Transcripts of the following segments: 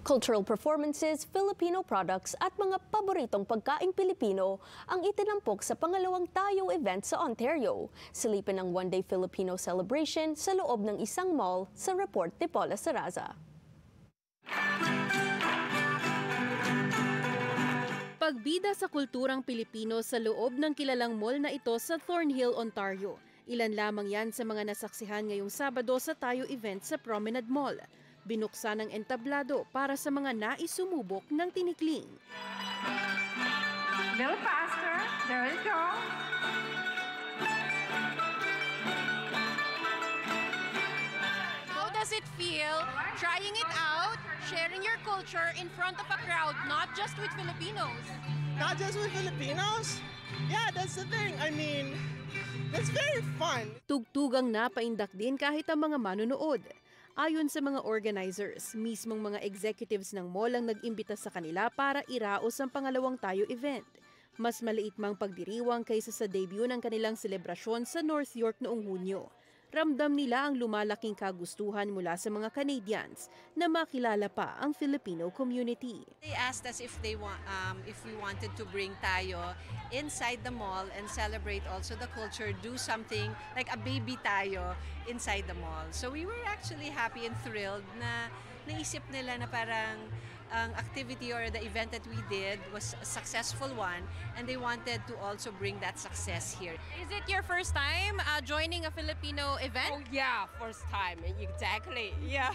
Cultural performances, Filipino products at mga paboritong pagkaing Pilipino ang itinampok sa pangalawang Tayo event sa Ontario. Silipin ang one-day Filipino celebration sa loob ng isang mall sa report ni Paula Saraza. Pagbida sa kulturang Pilipino sa loob ng kilalang mall na ito sa Thornhill, Ontario. Ilan lamang yan sa mga nasaksihan ngayong Sabado sa Tayo event sa Promenade Mall. Binuksan ang entablado para sa mga naisumubok ng tinikling. Little faster. There we go. How does it feel trying it out, sharing your culture in front of a crowd, not just with Filipinos? Not just with Filipinos? Yeah, that's the thing. I mean, that's very fun. Tugtugang napaindak din kahit ang mga manonood. Ayon sa mga organizers, mismong mga executives ng mall ang nag-imbita sa kanila para iraos ang pangalawang Tayo event. Mas maliit mang pagdiriwang kaysa sa debut ng kanilang selebrasyon sa North York noong Hunyo. Ramdam nila ang lumalaking kagustuhan mula sa mga Canadians na makilala pa ang Filipino community. They asked us if we wanted to bring Tayo inside the mall and celebrate also the culture, do something like a baby Tayo inside the mall. So we were actually happy and thrilled na naisip nila na parang ang activity or the event that we did was a successful one and they wanted to also bring that success here. Is it your first time joining a Filipino event? Oh yeah, first time. Exactly. Yeah.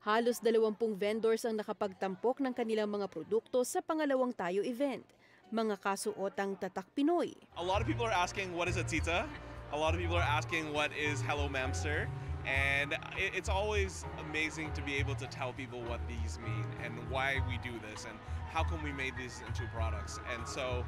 Halos 20 vendors ang nakapagtampok ng kanilang mga produkto sa pangalawang Tayo event. Mga kasuotang tatak Pinoy. A lot of people are asking what is a tita? A lot of people are asking what is Hello Mamster? And it's always amazing to be able to tell people what these mean and why we do this and how come we made these into products. And so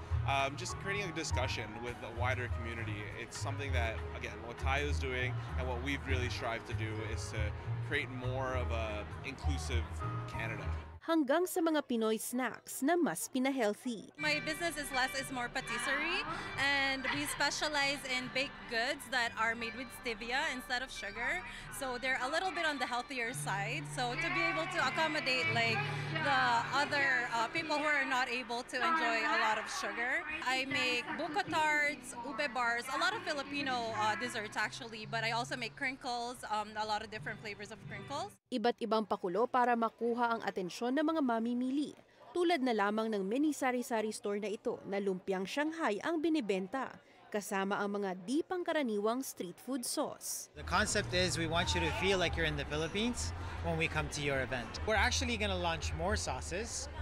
just creating a discussion with a wider community, it's something that, again, what Tayo is doing and what we've really strived to do is to create more of a inclusive Canada. Hanggang sa mga Pinoy snacks na mas pina-healthy. My business is less is more patisserie, and we specialize in baked goods that are made with stevia instead of sugar. So they're a little bit on the healthier side. So to be able to accommodate like the other people who are not able to enjoy a lot of sugar, I make buko tarts, ube bars, a lot of Filipino desserts actually, but I also make crinkles, a lot of different flavors of crinkles. Iba't ibang pakulo para makuha ang atensyon ng mga mamimili. Tulad na lamang ng mini sari-sari store na ito na lumpiang Shanghai ang binibenta, kasama ang mga di pangkaraniwang street food sauce. The concept is we want you to feel like you're in the Philippines when we come to your event. We're actually going to launch more sauces.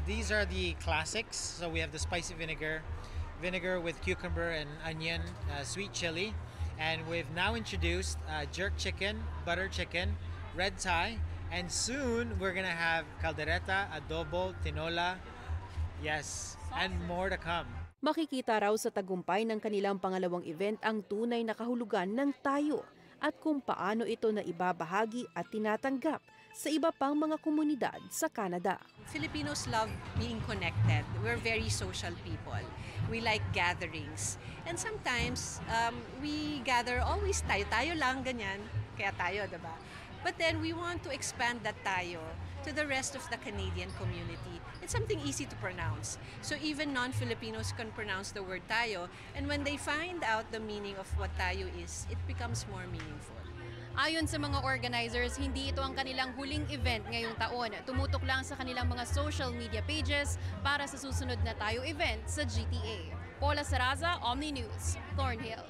These are the classics. So we have the spicy vinegar with cucumber and onion, sweet chili. And we've now introduced jerk chicken, butter chicken, red Thai, and soon we're gonna have caldereta, adobo, tinola, yes, and more to come. Makikita raw sa tagumpay ng kanilang pangalawang event ang tunay na kahulugan ng Tayo at kung paano ito na ibabahagi at tinatanggap sa iba pang mga komunidad sa Canada. Filipinos love being connected. We're very social people. We like gatherings. And sometimes we gather always tayo lang, ganyan. Kaya tayo, diba? But then we want to expand that Tayo to the rest of the Canadian community. It's something easy to pronounce. So even non-Filipinos can pronounce the word Tayo, and when they find out the meaning of what Tayo is, it becomes more meaningful. Ayon sa mga organizers, hindi ito ang kanilang huling event ngayong taon. Tumutok lang sa kanilang mga social media pages para sa susunod na Tayo event sa GTA. Paula Saraza, Omni News, Thornhill.